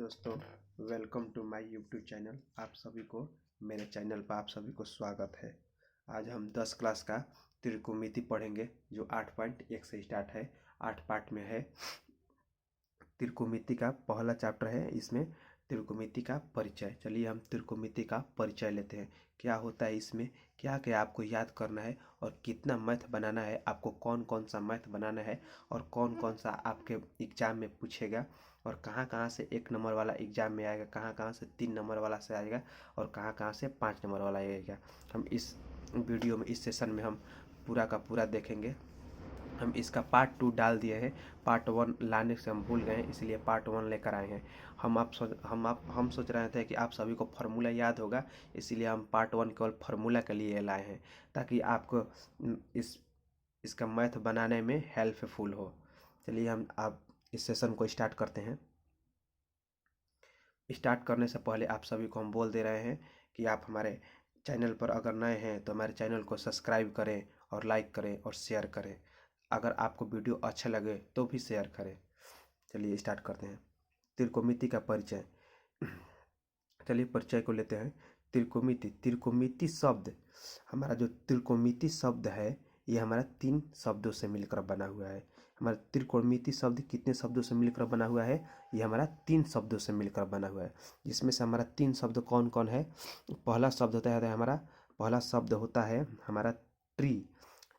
दोस्तों, welcome to my YouTube channel. आप सभी को मेरे चैनल पर आप सभी को स्वागत है। आज हम 10 क्लास का त्रिकोणमिति पढ़ेंगे जो 8.1 से स्टार्ट है। 8 पार्ट में है। त्रिकोणमिति का पहला चैप्टर है, इसमें त्रिकोणमिति का परिचय। चलिए हम त्रिकोणमिति का परिचय लेते हैं। क्या होता है इसमें, क्या क्या आपको याद करना है और कितना मैथ बनाना है, आपको कौन कौन सा मैथ बनाना है और कौन कौन सा आपके एग्जाम में पूछेगा और कहाँ कहाँ से 1 नंबर वाला एग्जाम में आएगा, कहाँ कहाँ से 3 नंबर वाला से आएगा और कहाँ कहाँ से 5 नंबर वाला आएगा। हम इस वीडियो में, इस सेशन में हम पूरा का पूरा देखेंगे। हम इसका पार्ट 2 डाल दिए हैं। पार्ट 1 लाने से हम भूल गए हैं, इसलिए पार्ट 1 लेकर आए हैं। हम सोच रहे थे कि आप सभी को फार्मूला याद होगा, इसीलिए हम पार्ट 1 केवल फार्मूला के लिए लाए हैं ताकि आपको इसका मैथ बनाने में हेल्पफुल हो। चलिए हम आप इस सेशन को स्टार्ट करते हैं। स्टार्ट करने से पहले आप सभी को हम बोल दे रहे हैं कि आप हमारे चैनल पर अगर नए हैं तो हमारे चैनल को सब्सक्राइब करें और लाइक करें और शेयर करें। अगर आपको वीडियो अच्छा लगे तो भी शेयर करें। चलिए स्टार्ट करते हैं। त्रिकोणमिति का परिचय। चलिए परिचय को लेते हैं। त्रिकोणमिति शब्द, हमारा जो त्रिकोणमिति शब्द है ये हमारा 3 शब्दों से मिलकर बना हुआ है। हमारा त्रिकोणमिति शब्द कितने शब्दों से मिलकर बना हुआ है? ये हमारा 3 शब्दों से मिलकर बना हुआ है। जिसमें से हमारा 3 शब्द कौन कौन है? पहला शब्द होता है हमारा ट्री।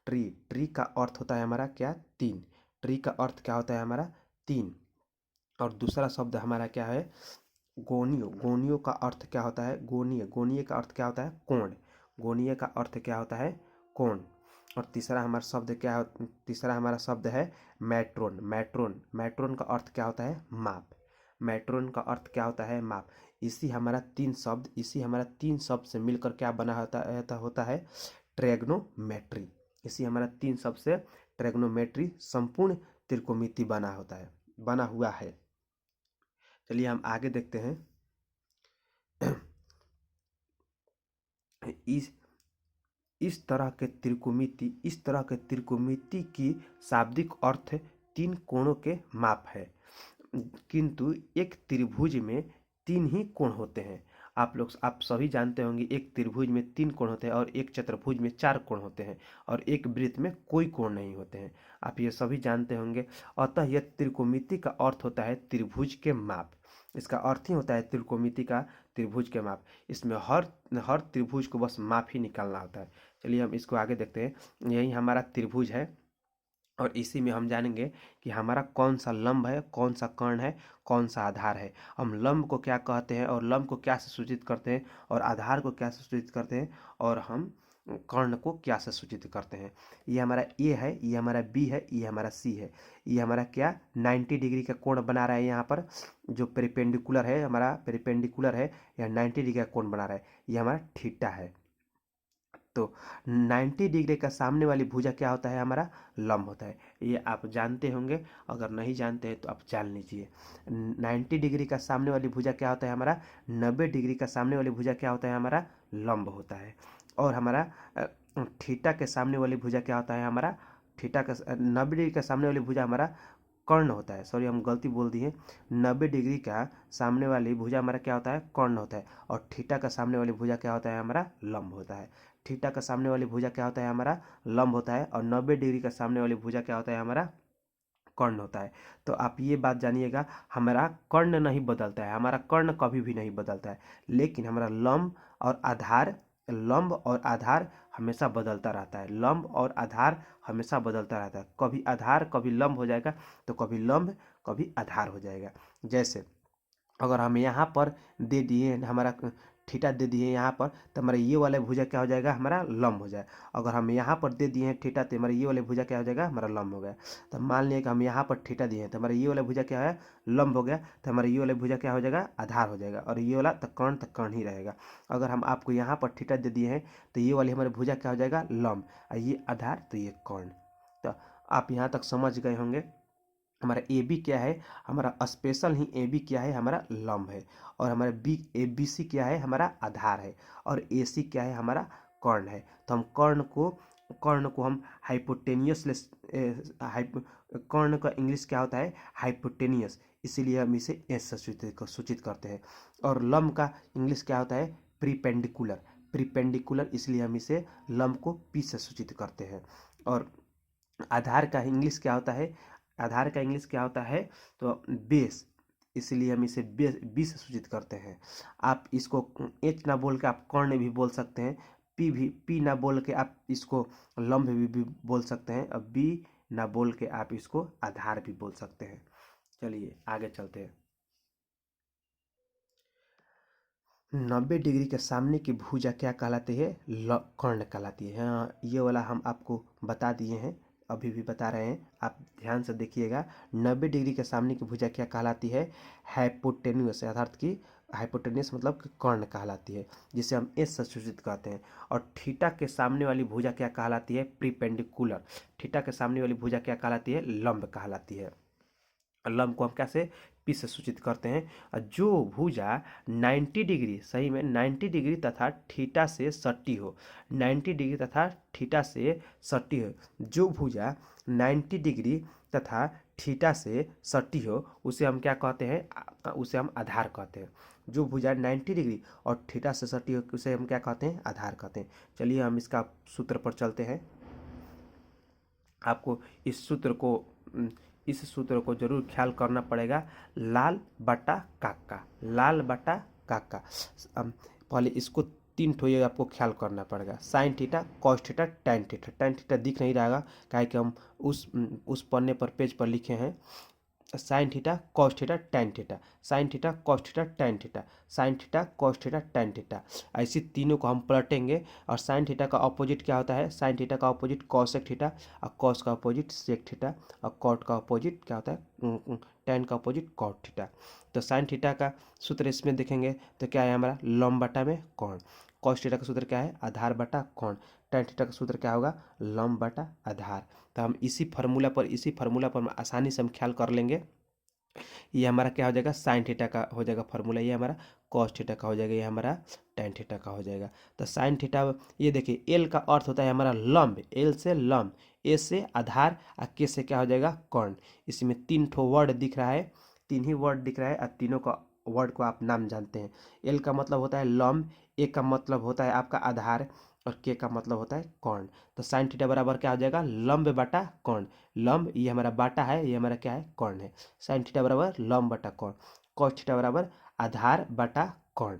ट्री का अर्थ होता है हमारा क्या? 3। ट्री का अर्थ क्या होता है हमारा? 3। और दूसरा शब्द हमारा क्या है? गोनियो। गोनियो का अर्थ क्या होता है? गोनिये का अर्थ क्या होता है? कोण। गोनिये का अर्थ क्या होता है? कोण। और तीसरा हमारा शब्द है मैट्रोन। मैट्रोन का अर्थ क्या होता है? माप। मैट्रोन का अर्थ क्या होता है? माप। इसी हमारा 3 शब्द से मिलकर क्या बना होता है? ट्रिग्नोमेट्री। इसी हमारा 3 शब्द से ट्रिग्नोमेट्री संपूर्ण त्रिकोणमिति बना हुआ है। चलिए हम आगे देखते हैं। इस तरह के त्रिकोणमिति की शाब्दिक अर्थ 3 कोणों के माप है, किंतु एक त्रिभुज में 3 ही कोण होते हैं। आप सभी जानते होंगे एक त्रिभुज में 3 कोण होते हैं और एक चतुर्भुज में 4 कोण होते हैं और एक वृत्त में कोई कोण नहीं होते हैं। आप ये सभी जानते होंगे। अतः यह त्रिकोणमिति का अर्थ होता है त्रिभुज के माप। इसका अर्थ ही होता है त्रिकोणमिति का त्रिभुज के माप। इसमें हर त्रिभुज को बस माप ही निकालना होता है। चलिए हम इसको आगे देखते हैं। यही हमारा त्रिभुज है और इसी में हम जानेंगे कि हमारा कौन सा लंब है, कौन सा कर्ण है, कौन सा आधार है। हम लंब को क्या कहते हैं और लंब को क्या से सूचित करते हैं और आधार को क्या से सूचित करते हैं और हम कर्ण को क्या से सूचित करते हैं। ये हमारा ए है, ये हमारा बी है, ये हमारा सी है। ये हमारा क्या 90 डिग्री का कोण बना रहा है। यहाँ पर जो पेरिपेंडिकुलर है, यह 90 डिग्री का कोण बना रहा है। ये हमारा थीटा है। तो 90 डिग्री का सामने वाली भुजा क्या होता है? हमारा लंब होता है। ये आप जानते होंगे, अगर नहीं जानते हैं तो आप जान लीजिए। 90 डिग्री का सामने वाली भुजा क्या होता है हमारा? 90 डिग्री का सामने वाली भुजा क्या होता है? हमारा लंब होता है। और हमारा थीटा के सामने वाली भुजा क्या होता है? हमारा 90 डिग्री का सामने वाली भुजा हमारा कर्ण होता है। सॉरी, हम गलती बोल दिए। 90 डिग्री का सामने वाली भुजा हमारा क्या होता है? कर्ण होता है। और थीटा का सामने वाली भुजा क्या होता है? हमारा लंब होता है। थीटा का सामने वाली भुजा क्या होता है? हमारा लंब होता है। और 90 डिग्री का सामने वाली भुजा क्या होता है? हमारा कर्ण होता है। तो आप ये बात जानिएगा, हमारा कर्ण नहीं बदलता है, हमारा कर्ण कभी भी नहीं बदलता है, लेकिन हमारा लंब और आधार हमेशा बदलता रहता है। लंब और आधार हमेशा बदलता रहता है। कभी आधार कभी लंब हो जाएगा, तो कभी लंब कभी आधार हो जाएगा। जैसे अगर हम यहाँ पर दे दिए हमारा थीटा दे दिए यहाँ पर, तो हमारा ये वाला भुजा क्या हो जाएगा? हमारा लंब हो जाए। अगर हम यहाँ पर दे दिए हैं थीटा, तो हमारा ये वाला भुजा क्या हो जाएगा? हमारा लंब हो गया। तो मान लिया कि हम यहाँ पर थीटा दिए हैं, तो हमारा ये वाला भुजा क्या है? लंब हो गया। तो हमारा ये वाला भुजा क्या हो जाएगा? आधार हो जाएगा। और ये वाला तक कर्ण ही रहेगा। अगर हम आपको यहाँ पर थीटा दे दिए हैं, तो ये वाली हमारे भुजा क्या हो जाएगा? लंब। और ये आधार, तो ये कर्ण। तो आप यहाँ तक समझ गए होंगे। हमारा ए बी क्या है? हमारा स्पेशल ही ए बी क्या है? हमारा लंब है। और हमारा बी सी क्या है? हमारा आधार है। और ए सी क्या है? हमारा कर्ण है। तो हम कर्ण को हम हाइपोटेनियस, कर्ण का इंग्लिश क्या होता है? हाइपोटेनियस। इसीलिए हम इसे एस से सूचित करते हैं। और लंब का इंग्लिश क्या होता है? प्रीपेंडिकुलर। प्रीपेंडिकुलर, इसलिए हम इसे लंब को पी से सूचित करते हैं। और आधार का इंग्लिश क्या होता है? आधार का इंग्लिश क्या होता है? तो बेस, इसलिए हम इसे बी से सूचित करते हैं। आप इसको एच ना बोल के आप कर्ण भी बोल सकते हैं, पी ना बोल के आप इसको लंब भी बोल सकते हैं, और बी ना बोल के आप इसको आधार भी बोल सकते हैं। चलिए आगे चलते हैं। 90 डिग्री के सामने की भुजा क्या कहलाती है? कर्ण कहलाती है। हाँ, ये वाला हम आपको बता दिए हैं, अभी भी बता रहे हैं, आप ध्यान से देखिएगा। 90 डिग्री के सामने की भुजा क्या कहलाती है? हाइपोटेन्यूस, अर्थात कि हाइपोटेन्यूस मतलब कि कर्ण कहलाती है, जिसे हम एस से सूचित कहते हैं। और थीटा के सामने वाली भुजा क्या कहलाती है? प्रीपेंडिकुलर। थीटा के सामने वाली भुजा क्या कहलाती है? लंब कहलाती है। लंब को हम कैसे? पी से सूचित करते हैं। और जो भुजा 90 डिग्री, सही में 90 डिग्री तथा थीटा से सटी हो, 90 डिग्री तथा थीटा से सटी हो, जो भुजा 90 डिग्री तथा थीटा से सटी हो, उसे हम क्या कहते हैं? उसे हम आधार कहते हैं। जो भुजा 90 डिग्री और थीटा से सटी हो, उसे हम क्या कहते हैं? आधार कहते हैं। चलिए हम इसका सूत्र पर चलते हैं। आपको इस सूत्र को जरूर ख्याल करना पड़ेगा। लाल बटा काका, लाल बटा काका। पहले इसको 3 ठो ये आपको ख्याल करना पड़ेगा। Sine theta, cos theta, tan theta. Tan theta दिख नहीं रहेगा, काहे कि हम उस पन्ने पर, पेज पर लिखे हैं। Sine theta, cos theta, tan theta, sine theta, cos theta, tan theta, sine theta, cos theta, tan theta. ऐसे तीनों को हम पलटेंगे। और साइन थीटा का ऑपोजिट क्या होता है? साइन थीटा का ऑपोजिट कॉसेक थीटा, और कॉस का ऑपोजिट सेक थीटा, और कॉट का ऑपोजिट क्या होता है? टैन का ऑपोजिट कॉट थीटा। तो साइन थीटा का सूत्र इसमें देखेंगे तो क्या है हमारा? लंब बटा में कोण। कॉस थीटा का सूत्र क्या है? आधार बटा कोण। टैन थीटा का सूत्र क्या होगा? लंब बटा आधार। तो हम इसी फार्मूला पर आसानी से हम ख्याल कर लेंगे। ये हमारा क्या हो जाएगा? साइन थीटा का हो जाएगा फार्मूला, ये हमारा कॉस थीटा का हो जाएगा, ये हमारा टैन थीटा का हो जाएगा। तो साइन थीटा, ये देखिए एल का अर्थ होता है हमारा लंब, एल से लंब, ए से आधार, और के से क्या हो जाएगा? कर्ण। इसमें 3 ठो वर्ड दिख रहा है, 3 ही वर्ड दिख रहा है, और तीनों का वर्ड को आप नाम जानते हैं। एल का मतलब होता है लंब, ए का मतलब होता है आपका आधार, और के का मतलब होता है कर्ण। तो साइन थीटा बराबर क्या हो जाएगा? लंब बटा कर्ण। लंब ये हमारा बाटा है, ये हमारा क्या है? कर्ण है। साइन थीटा बराबर लंब बटा कर्ण। कॉस थीटा बराबर आधार बटा कर्ण।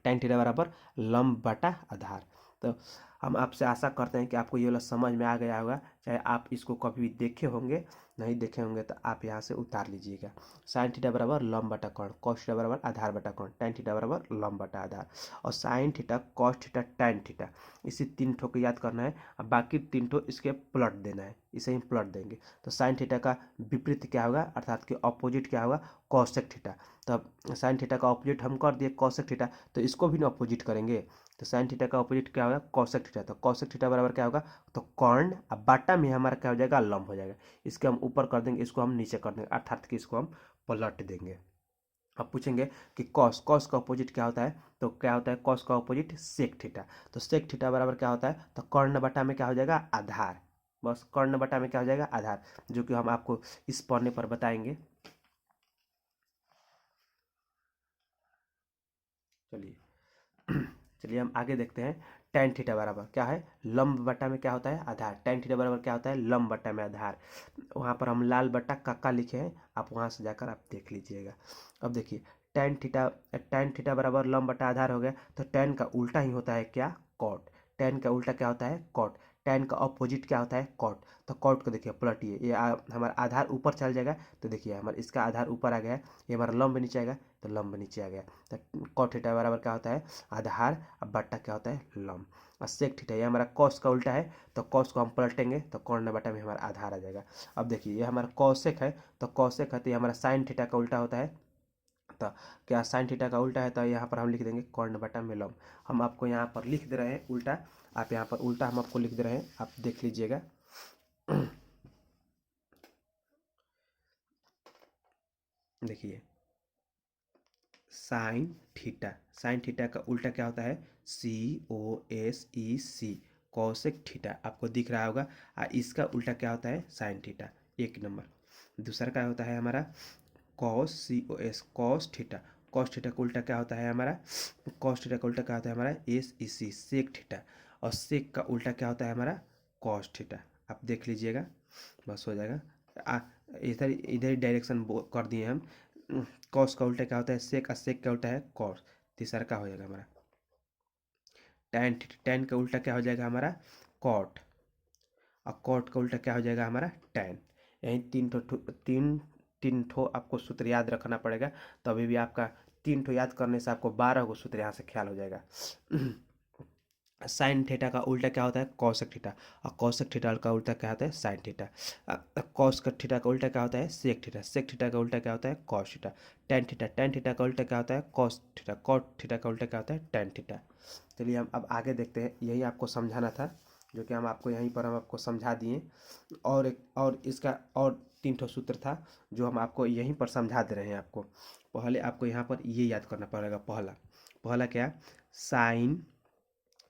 टैन थीटा बराबर लंब बटा आधार। तो हम आपसे आशा करते हैं कि आपको ये वाला समझ में आ गया होगा। चाहे आप इसको कभी भी देखे होंगे, नहीं देखे होंगे तो आप यहाँ से उतार लीजिएगा। साइन थीटा बराबर लंब बटा कर्ण, कॉस थीटा बराबर आधार बटा कर्ण, टैन थीटा बराबर लंब बटा आधार। और sine theta, cos theta, tan theta, इसी 3 ठो को याद करना है, और बाकी 3 ठो इसके प्लॉट देना है, इसे ही प्लॉट देंगे। तो साइन थीटा का विपरीत क्या होगा, अर्थात कि ऑपोजिट क्या होगा? Cosec theta. तो अब साइन थीटा का ऑपोजिट हम कर दिए कॉसेक थीटा, तो इसको भी ना ऑपोजिट करेंगे। तो साइन थीटा का ऑपोजिट क्या होगा? Cosec theta. तो कॉसेक थीटा बराबर क्या होगा? तो कर्ण, अब बाटा में हमारा क्या हो जाएगा? लंब हो जाएगा। इसके हम ऊपर कर देंगे, इसको हम नीचे कर देंगे, अर्थात कि इसको हम पलट देंगे। अब पूछेंगे कि कॉस, कॉस का ऑपोजिट क्या होता है? तो क्या होता है कॉस का ऑपोजिट? Sec theta. तो सेक थीटा बराबर क्या होता है? तो कर्ण बटा में क्या हो जाएगा? आधार। बस कर्ण बटा में क्या हो जाएगा? आधार, जो कि हम आपको इस पढ़ने पर बताएंगे। चलिए चलिए हम आगे देखते हैं। टैन थीटा बराबर क्या है? लंब बटा में क्या होता है? आधार। टैन थीटा बराबर क्या होता है? लंब बटा में आधार। वहाँ पर हम लाल बटा काका लिखे हैं, आप वहाँ से जाकर आप देख लीजिएगा। अब देखिए टैन थीटा बराबर लंब बटा आधार हो गया। तो टैन का उल्टा ही होता है क्या? कॉट। टैन का उल्टा क्या होता है? कॉट। टैन का अपोजिट क्या होता है? कॉट। तो कॉट को देखिए पलटिए, ये हमारा आधार ऊपर चल जाएगा, तो देखिए हमारा इसका आधार ऊपर आ गया है, ये हमारा लंब नीचे आएगा, तो लंब नीचे आ गया। तो कॉट थीटा बराबर क्या होता है? आधार। अब बट्टा क्या होता है? लंब। और सेक थीटा, ये हमारा कॉस का उल्टा है, तो कॉस को हम पलटेंगे तो कर्ण बटा में हमारा आधार आ जाएगा। अब देखिए ये हमारा कॉसेक है, तो कॉसेक है तो ये हमारा साइन थीटा का उल्टा होता है। तो क्या साइन थीटा का उल्टा है, तो यहाँ पर हम लिख देंगे कर्ण बटा में लंब। हम आपको यहाँ पर लिख दे रहे हैं उल्टा, आप यहाँ पर उल्टा हम आपको लिख दे रहे हैं, आप देख लीजिएगा। देखिए साइन थीटा, साइन थीटा का उल्टा क्या होता है? C O S E C, cosec theta, आपको दिख रहा होगा। इसका उल्टा क्या होता है? Sine theta. एक नंबर। दूसरा क्या होता है हमारा? Cos C O S cos theta. Cos theta का उल्टा क्या होता है हमारा, कॉस थीटा का उल्टा क्या होता है हमारा S E C sec theta. और सेक का उल्टा क्या होता है हमारा कॉस थीटा। आप देख लीजिएगा, बस हो जाएगा। इधर इधर डायरेक्शन कर दिए हम। कॉस का उल्टा क्या होता है सेक, और सेक का उल्टा है कॉस। तीसरा का हो जाएगा हमारा टैन। टैन का उल्टा क्या हो जाएगा हमारा कॉट। और कॉट का उल्टा क्या हो जाएगा हमारा टैन। यही तीन ठो आपको सूत्र याद रखना पड़ेगा। तो अभी भी आपका 3 ठो याद करने से आपको 12 को सूत्र यहाँ से ख्याल हो जाएगा। साइन थीटा का उल्टा क्या होता है कॉसेक थीटा। और कॉसेक थीटा का उल्टा क्या होता है साइन थीटा। कॉस का थीटा का उल्टा क्या होता है सेक थीटा। सेक थीटा का उल्टा क्या होता है cos theta. Tan theta, tan theta का उल्टा क्या होता है कॉस थीटा। कॉट थीटा का उल्टा क्या होता है टेन थीटा। चलिए हम अब आगे देखते हैं। यही आपको समझाना था, जो कि हम आपको समझा दिए। और इसका और 3 ठो सूत्र था जो हम आपको यहीं पर समझा दे रहे हैं। आपको पहले आपको यहाँ पर ये याद करना पड़ेगा। पहला पहला क्या साइन,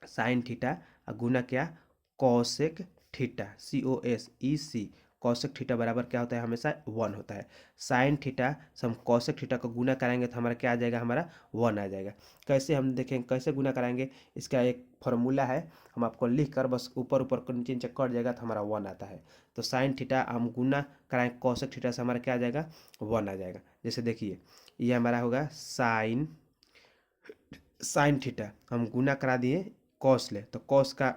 साइन थीटा गुना क्या कॉसेक थीटा सी O S E C. Cosec theta बराबर क्या होता है हमेशा 1 होता है। साइन थीटा से हम कॉसेक थीटा को गुना कराएंगे तो हमारा क्या आ जाएगा हमारा 1 आ जाएगा। कैसे हम देखेंगे कैसे गुना कराएंगे, इसका एक फॉर्मूला है, हम आपको लिख कर बस ऊपर ऊपर नीचे नीचे कट जाएगा तो हमारा 1 आता है। तो साइन थीटा हम गुना कराएंगे कॉसेक थीटा से हमारा क्या आ जाएगा 1 आ जाएगा। जैसे देखिए ये हमारा होगा साइन, साइन थीटा हम गुना करा दिए कॉस ले, तो कॉस का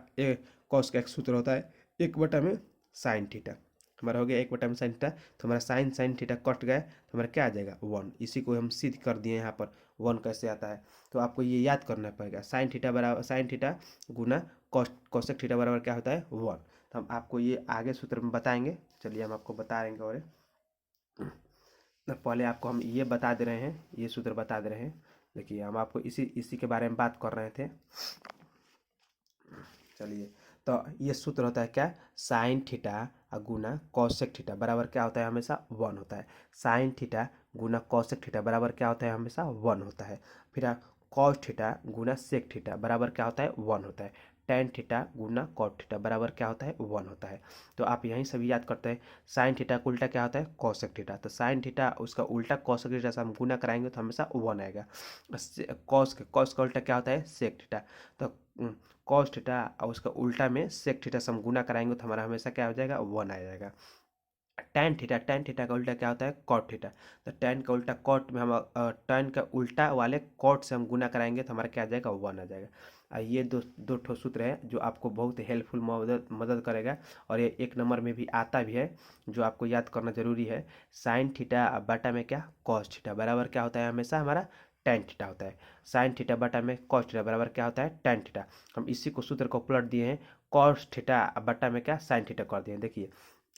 एक सूत्र होता है 1/में साइन थीटा। हमारा हो गया 1/में साइन थीटा। तो हमारा साइन साइन थीटा कट गया तो हमारा क्या आ जाएगा 1। इसी को हम सिद्ध कर दिए यहाँ पर 1 कैसे आता है। तो आपको ये याद करना पड़ेगा साइन थीटा बराबर साइन थीटा गुना कॉसेक थीटा बराबर क्या होता है 1। तो हम आपको ये आगे सूत्र में बताएंगे। चलिए हम आपको बता देंगे। और पहले आपको हम ये बता दे रहे हैं, ये सूत्र बता दे रहे हैं। देखिए हम आपको इसी इसी के बारे में बात कर रहे थे। चलिए तो ये सूत्र होता है क्या साइन थीटा गुना कॉसेक थीटा बराबर क्या होता है हमेशा 1 होता है। साइन थीटा गुना कॉसेक थीटा बराबर क्या होता है हमेशा 1 होता है। फिर कॉस थीटा गुना सेक थीटा बराबर क्या होता है 1 होता है। टेन थीटा गुना कॉट थीटा बराबर क्या होता है 1 होता है। तो आप यहीं सभी याद करते हैं। साइन थीटा का उल्टा क्या होता है कॉसेक थीटा। तो साइन थीटा उसका उल्टा कॉसेक थीटा से हम गुना कराएंगे तो हमेशा 1 आएगा। कॉस का उल्टा क्या होता है सेक थीटा। तो कॉस थीटा और उसका उल्टा में सेक थीटा से हम गुना कराएंगे तो हमारा हमेशा क्या हो जाएगा 1 आ जाएगा। टैन थीटा, टैन थीटा का उल्टा क्या होता है कॉट थीटा। तो टैन का उल्टा कॉट में हम टैन का उल्टा वाले कॉट से हम गुना कराएंगे तो हमारा क्या आ जाएगा 1 आ जाएगा। ये दो ठो सूत्र है जो आपको बहुत हेल्पफुल मदद करेगा। और ये 1 नंबर में भी आता भी है, जो आपको याद करना जरूरी है। साइन थीटा बटा में क्या कॉस थीटा बराबर क्या होता है हमेशा हमारा टैन थीटा होता है। साइन थीटा बटा में कॉस थीटा बराबर क्या होता है टैन थीटा। हम इसी को सूत्र को पलट दिए हैं, कॉस थीटा बटा में क्या साइन थीटा कर दिए हैं। देखिए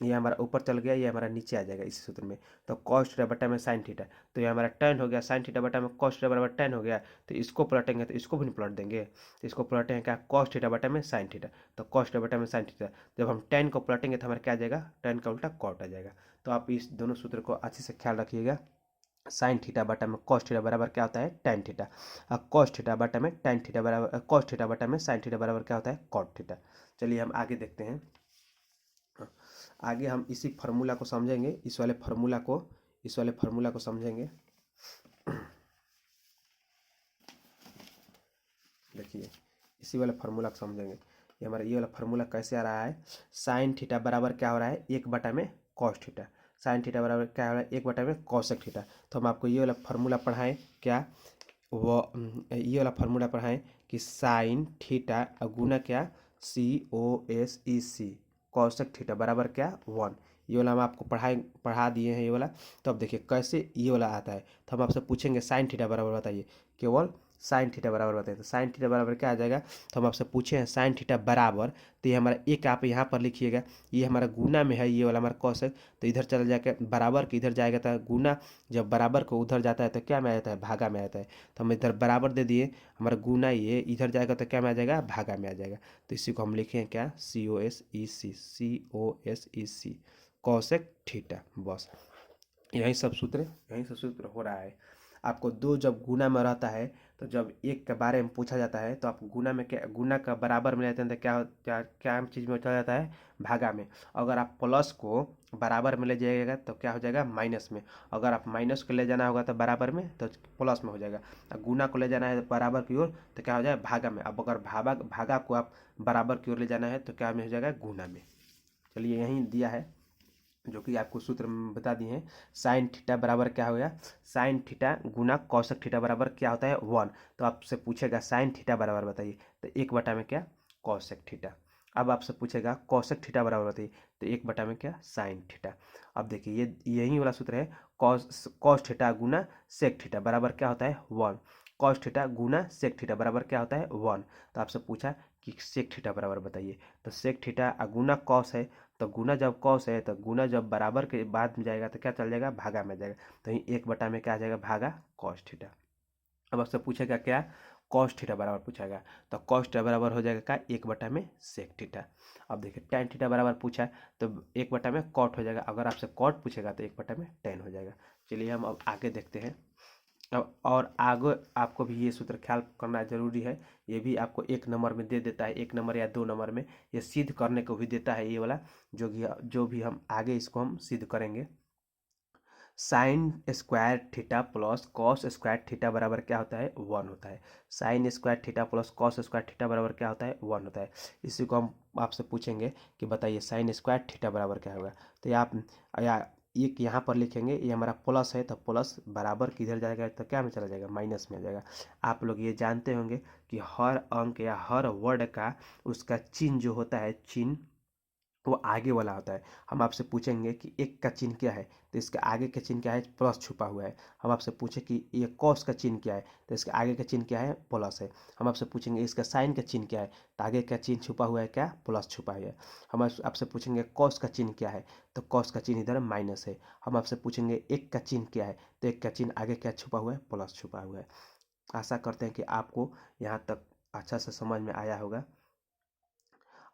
ये हमारा ऊपर चल गया, ये हमारा नीचे आ जाएगा इसी सूत्र में। तो कॉस थीटा बटा में साइन थीटा, तो ये हमारा टैन हो गया। साइन थीटा बटा में कॉस थीटा बराबर टैन हो गया। तो इसको पलटेंगे तो इसको भी नहीं पलट देंगे। तो इसको पलटेंगे क्या कॉस थीटा बटा में साइन थीटा। तो कॉस थीटा बटा में साइन थीटा, जब हम टैन को पलटेंगे तो हमारा क्या आ जाएगा टैन का उल्टा कॉट आ जाएगा। तो आप इस दोनों सूत्र को अच्छे से ख्याल रखिएगा। साइन थीटा बटा में कॉस थीटा बराबर क्या होता है टैन थीटा। कॉस थीटा बटा में टैन थीटा बराबर कॉस थीटा बटा में साइन थीटा बराबर क्या होता है कॉट थीटा। चलिए हम आगे देखते हैं। आगे हम इसी फार्मूला को समझेंगे, इस वाले फार्मूला को समझेंगे। देखिए इसी वाले फार्मूला को समझेंगे। ये हमारा ये वाला फार्मूला कैसे आ रहा है साइन थीटा बराबर क्या हो रहा है 1/में कॉस थीटा। साइन थीटा बराबर क्या हो रहा है 1/में कॉसेक थीटा। तो हम आपको ये वाला फार्मूला पढ़ाएं क्या वो ये वाला फार्मूला पढ़ाएं कि साइन थीटा गुना क्या COSEC कॉसेक थीटा बराबर क्या 1। ये वाला हम आपको पढ़ा दिए हैं ये वाला। तो अब देखिए कैसे ये वाला आता है। तो हम आपसे पूछेंगे साइन थीटा बराबर बताइए, केवल साइन थीटा बराबर बताइए। तो साइन थीटा बराबर क्या आ जाएगा। तो हम आपसे पूछे हैं साइन थीटा बराबर, तो ये हमारा एक आप यहाँ पर लिखिएगा, ये हमारा गुना में है, ये वाला हमारा कॉसेक। तो इधर चला जाकर बराबर के इधर जाएगा तो गुना, जब बराबर को उधर जाता है तो क्या में आ जाता है भागा में आता है। तो हम इधर बराबर दे दिए, हमारा गुना ये इधर जाएगा तो क्या में आ जाएगा भागा में आ जाएगा। तो इसी को हम लिखे हैं क्या COSEC कॉसेक थीटा। बस यही सब सूत्र हो रहा है। आपको 2 जब गुना में रहता है तो जब एक के बारे में पूछा जाता है तो आप गुना में क्या, गुना का बराबर में लेते हैं तो क्या क्या क्या चीज़ में चला जाता है, भागा में। अगर आप प्लस को बराबर में ले जाइएगा तो क्या हो जाएगा, माइनस में। अगर आप माइनस को ले जाना होगा तो बराबर में तो प्लस में हो जाएगा। गुना को ले जाना है बराबर की ओर तो क्या हो जाएगा, भागा में। अब अगर भागा को आप बराबर की ओर ले जाना है तो क्या में हो जाएगा, गुना में। चलिए यहीं दिया है जो कि आपको सूत्र में बता दिए हैं। साइन थीटा बराबर क्या हो गया, साइन थीटा गुना कौशक थीटा बराबर क्या होता है, 1। तो आपसे पूछेगा साइन थीटा बराबर बताइए, तो 1 बटा में क्या, कौशक थीटा। अब आपसे पूछेगा कौशक थीटा बराबर बताइए, तो 1 बटा में क्या, साइन थीटा। अब देखिए ये यही वाला सूत्र है, कॉस थीटा गुना सेक थीटा बराबर क्या होता है, 1। कॉस थीटा गुना सेक थीटा बराबर क्या होता है, 1। तो आपसे पूछा कि सेक थीटा बराबर बताइए, तो सेक थीटा गुना कॉस है, तो गुना जब कॉस है तो गुना जब बराबर के बाद में जाएगा तो क्या चल जाएगा, भागा में जाएगा। तो यही 1 बटा में क्या आ जाएगा, भागा कॉस थीटा। अब आपसे पूछेगा क्या, कॉस थीटा बराबर पूछेगा, तो कॉस थीटा बराबर हो जाएगा क्या, 1 बटा में सेक थीटा। अब देखिए टेन थीटा बराबर पूछा तो 1 बटा में कॉट हो जाएगा। अगर आपसे कॉट पूछेगा तो 1 बटा में टेन हो जाएगा। चलिए हम अब आगे देखते हैं। अब और आगे आपको भी ये सूत्र ख्याल करना जरूरी है। ये भी आपको 1 नंबर में दे देता है, 1 नंबर या 2 नंबर में ये सिद्ध करने को भी देता है ये वाला, जो भी हम आगे इसको हम सिद्ध करेंगे। Sine square theta plus cos square theta बराबर क्या होता है, 1 होता है। Sine square theta plus cos square theta बराबर क्या होता है, 1 होता है। इसी को हम आपसे पूछेंगे कि बताइए साइन स्क्वायर थीटा बराबर क्या होगा। तो ये आप या एक यहाँ पर लिखेंगे, ये हमारा प्लस है तो प्लस बराबर किधर जाएगा, तो क्या में चला जाएगा, माइनस में आ जाएगा। आप लोग ये जानते होंगे कि हर अंक या हर वर्ड का उसका चिन्ह जो होता है, चिन्ह वो आगे वाला होता है। हम आपसे पूछेंगे कि एक का चिन्ह क्या है, तो इसके आगे का चिन्ह क्या है, प्लस छुपा हुआ है। हम आपसे पूछे कि ये कॉस का चिन्ह क्या है, तो इसके आगे का चिन्ह क्या है, प्लस है। हम आपसे पूछेंगे इसका साइन का चिन्ह क्या है, तो आगे का चिन्ह छुपा हुआ है क्या, प्लस छुपा हुआ है। हम आपसे पूछेंगे कॉस का चिन्ह क्या है, तो कॉस का चिन्ह इधर माइनस है। हम आपसे पूछेंगे एक का चिन्ह क्या है, तो एक का चिन्ह आगे क्या छुपा हुआ है, प्लस छुपा हुआ है। आशा करते हैं कि आपको यहाँ तक अच्छा से समझ में आया होगा।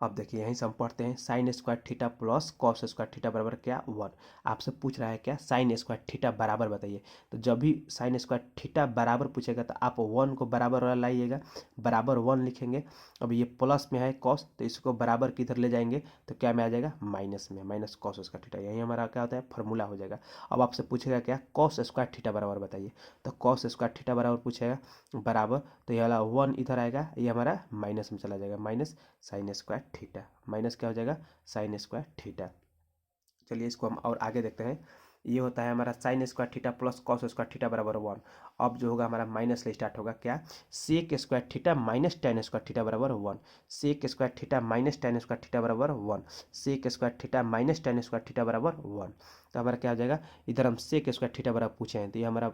अब देखिए यहीं से हम पढ़ते हैं, sine square theta plus cos square theta बराबर क्या, 1। आपसे पूछ रहा है क्या, साइन स्क्वायर थीटा बराबर बताइए। तो जब भी साइन स्क्वायर थीटा बराबर पूछेगा तो आप 1 को बराबर वाला लाइएगा, बराबर 1 लिखेंगे। अब ये प्लस में है कॉस, तो इसको बराबर किधर ले जाएंगे तो क्या में आ जाएगा, माइनस में, माइनस कॉस स्क्वायर थीटा। यही हमारा क्या होता है, फॉर्मूला हो जाएगा। अब आपसे पूछेगा क्या, कॉस स्क्वायर थीटा बराबर बताइए। तो कॉस स्क्वायर थीटा बराबर पूछेगा बराबर, तो ये वाला 1 इधर आएगा, ये हमारा माइनस में चला जाएगा, minus sine square theta, minus क्या हो जाएगा, साइन स्क्वायर थीटा। चलिए इसको हम और आगे देखते हैं। ये होता है हमारा sine square theta plus cos square theta बराबर 1। अब जो होगा हमारा माइनस से स्टार्ट होगा क्या, sec square theta minus tan square theta बराबर 1। Sec square theta minus tan square theta बराबर 1। Sec square theta minus tan square theta बराबर 1। तो हमारा क्या हो जाएगा, इधर हम सेक स्क्वायर थीटा बराबर पूछे हैं, तो ये हमारा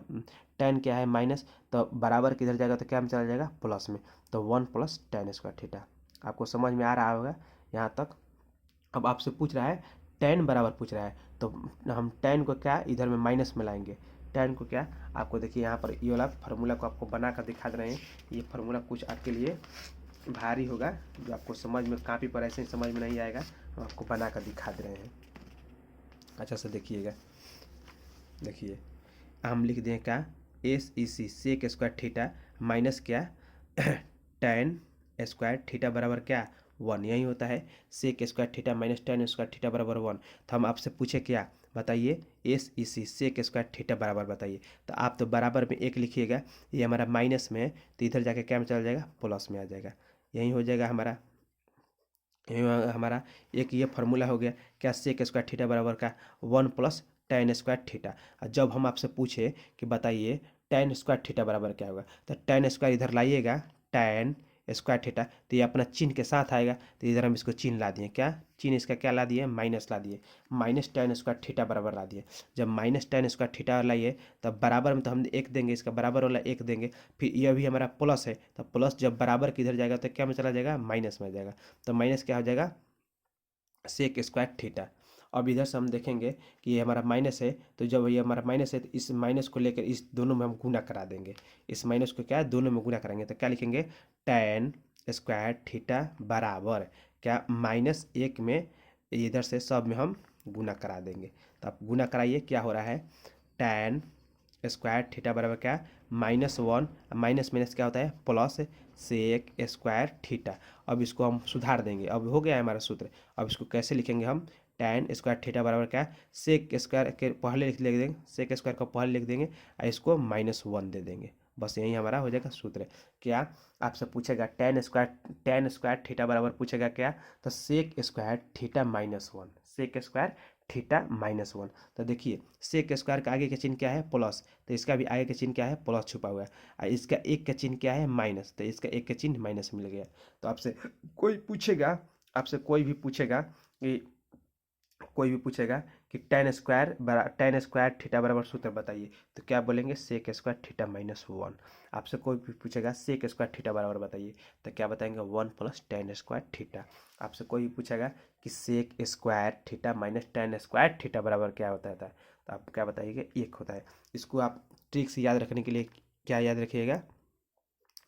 टेन क्या है, माइनस, तो बराबर किधर जाएगा तो क्या में चला जाएगा, प्लस में। तो 1 प्लस टेन स्क्वायर थीटा। आपको समझ में आ रहा होगा यहाँ तक। अब आपसे पूछ रहा है टेन बराबर पूछ रहा है, तो हम टेन को क्या इधर में माइनस में लाएंगे। टेन को क्या, आपको देखिए यहाँ पर ये वाला फार्मूला को आपको बना कर दिखा दे रहे हैं। ये फार्मूला कुछ आपके लिए भारी होगा, जो आपको समझ में काफ़ी पर ऐसे ही समझ में नहीं आएगा, हम आपको बना कर दिखा दे रहे हैं। अच्छा से देखिएगा, देखिए हम लिख दें क्या, S E C sec square theta minus क्या टेन स्क्वायर थीटा बराबर क्या, 1। यही होता है sec square theta minus tan square theta बराबर 1। तो हम आपसे पूछे क्या, बताइए S E C sec square theta बराबर बताइए। तो आप तो बराबर में 1 लिखिएगा, ये हमारा माइनस में है, तो इधर जाके क्या में चला जाएगा, प्लस में आ जाएगा। यही हो जाएगा हमारा, यही हमारा एक ये फार्मूला हो गया क्या, सेक स्क्वायर थीटा बराबर का 1 प्लस टेन स्क्वायर थीटा। और जब हम आपसे पूछे कि बताइए टेन स्क्वायर थीटा बराबर क्या होगा, तो टेन स्क्वायर इधर लाइएगा, टेन स्क्वायर थीटा, तो ये अपना चिन्ह के साथ आएगा, तो इधर हम इसको चिन्ह ला दिए, क्या चिन्ह इसका क्या ला दिए, माइनस ला दिए, माइनस टेन स्क्वायर थीटा बराबर ला दिए। जब माइनस टेन स्क्वायर थीटा लाइए तब बराबर में तो हम 1 देंगे, इसका बराबर वाला 1 देंगे, फिर ये भी हमारा प्लस है, तो प्लस जब बराबर किधर जाएगा तो क्या में चला जाएगा, माइनस में आ जाएगा। तो माइनस क्या हो जाएगा, सेक स्क्वायर थीटा। अब इधर से हम देखेंगे कि ये हमारा माइनस है, तो जब ये हमारा माइनस है तो इस माइनस को लेकर इस दोनों में हम गुना करा देंगे। इस माइनस को क्या है, दोनों में गुना कराएंगे, तो क्या लिखेंगे, टेन स्क्वायर थीटा बराबर क्या, -1 में इधर से सब में हम गुना करा देंगे। तो आप गुना कराइए, क्या हो रहा है, टेन स्क्वायर थीटा बराबर क्या, -1, माइनस माइनस क्या होता है प्लस सेक स्क्वायर थीटा। अब इसको हम सुधार देंगे, अब हो गया है हमारा सूत्र। अब इसको कैसे लिखेंगे हम, tan स्क्वायर थीटा बराबर क्या है, सेक स्क्वायर के पहले लिख देंगे, सेक स्क्वायर को पहले लिख देंगे और इसको -1 दे देंगे। बस यही हमारा हो जाएगा सूत्र। क्या आपसे पूछेगा tan स्क्वायर थीटा बराबर पूछेगा क्या, तो sec square theta -1, sec square theta -1। तो देखिए सेक स्क्वायर का आगे का चिन्ह क्या है प्लस, तो इसका भी आगे का चिन्ह क्या है प्लस छुपा हुआ है, और इसका एक का चिन्ह क्या है माइनस, तो इसका एक का चिन्ह माइनस मिल गया। तो आपसे कोई पूछेगा, आपसे कोई भी पूछेगा कि tan स्क्वायर थीटा बराबर सूत्र बताइए, तो क्या बोलेंगे सेक स्क्वायर थीटा -1। आपसे कोई भी पूछेगा सेक स्क्वायर थीटा बराबर बताइए, तो क्या बताएंगे 1 + tan स्क्वायर थीटा। आपसे कोई भी पूछेगा कि sec square theta minus tan square theta बराबर क्या होता है, तो आप क्या बताइएगा 1 होता है। इसको आप ट्रिक से याद रखने के लिए क्या याद रखिएगा,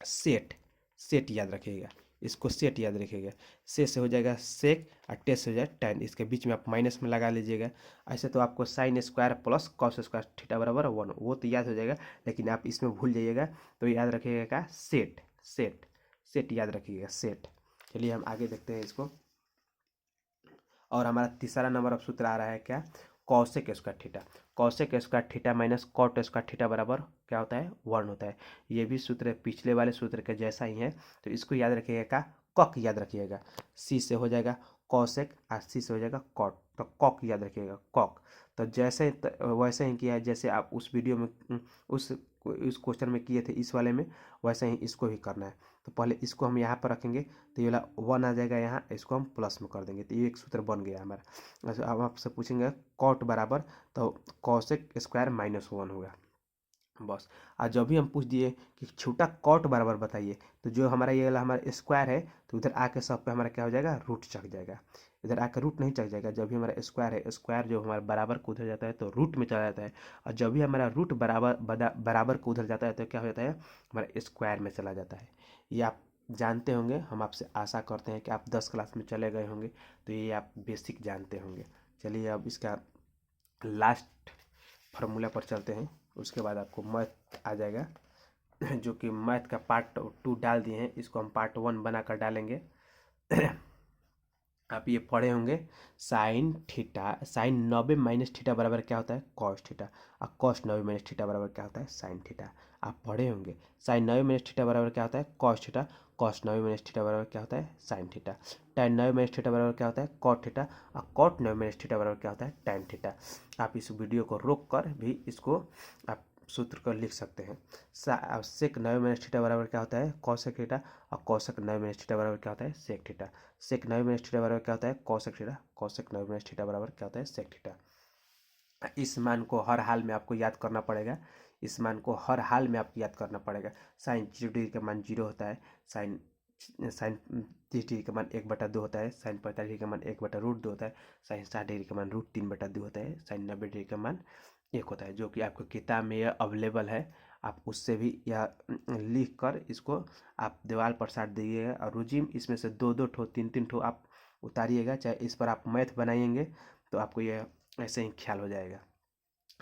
सेट, सेट याद रखिएगा, इसको सेट याद रखिएगा। से हो जाएगा सेक और टेस हो जाएगा tan, इसके बीच में आप माइनस में लगा लीजिएगा। ऐसे तो आपको sine square plus cos square theta बराबर 1 वो तो याद हो जाएगा, लेकिन आप इसमें भूल जाइएगा तो याद रखिएगा क्या सेट, सेट, सेट याद रखिएगा सेट। चलिए हम आगे देखते हैं इसको। और हमारा तीसरा नंबर अब सूत्र आ रहा है क्या, cosec square theta. Cosec square theta minus cot square theta बराबर क्या होता है 1 होता है। ये भी सूत्र पिछले वाले सूत्र के जैसा ही है, तो इसको याद रखिएगा का कॉक याद रखिएगा। सी से हो जाएगा कॉसेक और सी से हो जाएगा कॉट, तो कॉक याद रखिएगा कॉक। तो जैसे वैसे ही किया है जैसे आप उस वीडियो में उस क्वेश्चन में किए थे इस वाले में, वैसे ही इसको भी करना है। तो पहले इसको हम यहाँ पर रखेंगे, तो ये वाला 1 आ जाएगा यहाँ, इसको हम प्लस में कर देंगे, तो ये एक सूत्र बन गया हमारा। अच्छा अब आपसे पूछेंगे कॉट बराबर, तो कॉसेक स्क्वायर -1 होगा बस। आज जब भी हम पूछ दिए कि छोटा कॉट बराबर बताइए, तो जो हमारा ये वाला हमारा स्क्वायर है, तो उधर आके सब पे हमारा क्या हो जाएगा रूट चक जाएगा, इधर आकर रूट नहीं चक जाएगा। जब भी हमारा स्क्वायर है, स्क्वायर जो हमारा बराबर को उधर जाता है तो रूट में चला जाता है, और जब भी हमारा रूट बराबर को उधर जाता है तो क्या हो जाता है हमारा स्क्वायर में चला जाता है। ये आप जानते होंगे, हम आपसे आशा करते हैं कि आप 10 क्लास में चले गए होंगे, तो ये आप बेसिक जानते होंगे। चलिए अब इसका लास्ट फार्मूला पर चलते हैं, उसके बाद आपको मैथ आ जाएगा जो कि मैथ का पार्ट 2 डाल दिए हैं, इसको हम पार्ट 1 बनाकर डालेंगे। आप ये पढ़े होंगे साइन 90 माइनस थीटा बराबर क्या होता है कॉस थीटा, और कॉस 90 माइनस थीटा बराबर क्या होता है साइन थीटा। आप पढ़े होंगे साइन 90 माइनस थीटा बराबर क्या होता है cos theta, cos 90 minus theta बराबर क्या होता है sine theta, tan 90 minus theta बराबर क्या होता है कॉट थीटा, और कॉट 90 माइनस थीटा बराबर क्या होता है tan थीटा। आप इस वीडियो को रोक कर भी इसको आप सूत्र को लिख सकते हैं। सेक 90 माइनस थीटा बराबर क्या होता है कॉसेक थीटा, और कॉसेक 90 माइनस थीटा बराबर क्या होता है सेक थीटा। सेक 90 माइनस थीटा बराबर क्या होता है cosec theta, cosec 90 minus theta बराबर क्या होता है सेक थीटा। इस मान को हर हाल में आपको याद करना पड़ेगा, इस मान को हर हाल में आपको याद करना पड़ेगा। साइन 0 डिग्री का मान 0 होता है, साइन साइन 30 डिग्री का मान 1/2 होता है, साइन 45 डिग्री का मान 1/√2 होता है, साइन 60 डिग्री का मान √3/2 होता है, साइन 90 डिग्री का मान 1 होता है, जो कि आपको किताब में यह अवेलेबल है। आप उससे भी यह लिख कर इसको आप दीवार पर साट दीजिएगा, और रुजिम इसमें से 2-2 ठो 3-3 ठो आप उतारिएगा, चाहे इस पर आप मैथ बनाएंगे तो आपको यह ऐसे ही ख्याल हो जाएगा।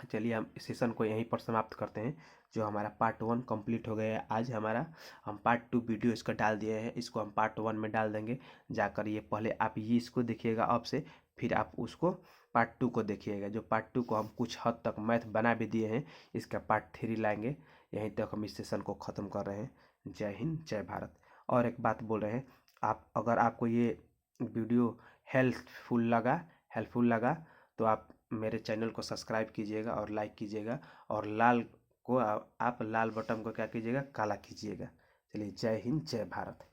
चलिए हम इस सेशन को यहीं पर समाप्त करते हैं। जो हमारा पार्ट 1 कंप्लीट हो गया है आज हमारा, हम पार्ट 2 वीडियो इसका डाल दिए हैं, इसको हम पार्ट 1 में डाल देंगे। जाकर ये पहले आप ये इसको देखिएगा अब से, फिर आप उसको पार्ट 2 को देखिएगा। जो पार्ट 2 को हम कुछ हद तक मैथ बना भी दिए हैं, इसका पार्ट 3 लाएंगे। यहीं तक हम इस सेशन को ख़त्म कर रहे हैं। जय हिंद जय भारत। और एक बात बोल रहे हैं, आप अगर आपको ये वीडियो हेल्पफुल लगा तो आप मेरे चैनल को सब्सक्राइब कीजिएगा और लाइक कीजिएगा, और लाल को आप लाल बटन को क्या कीजिएगा काला कीजिएगा। चलिए जय हिंद जय भारत।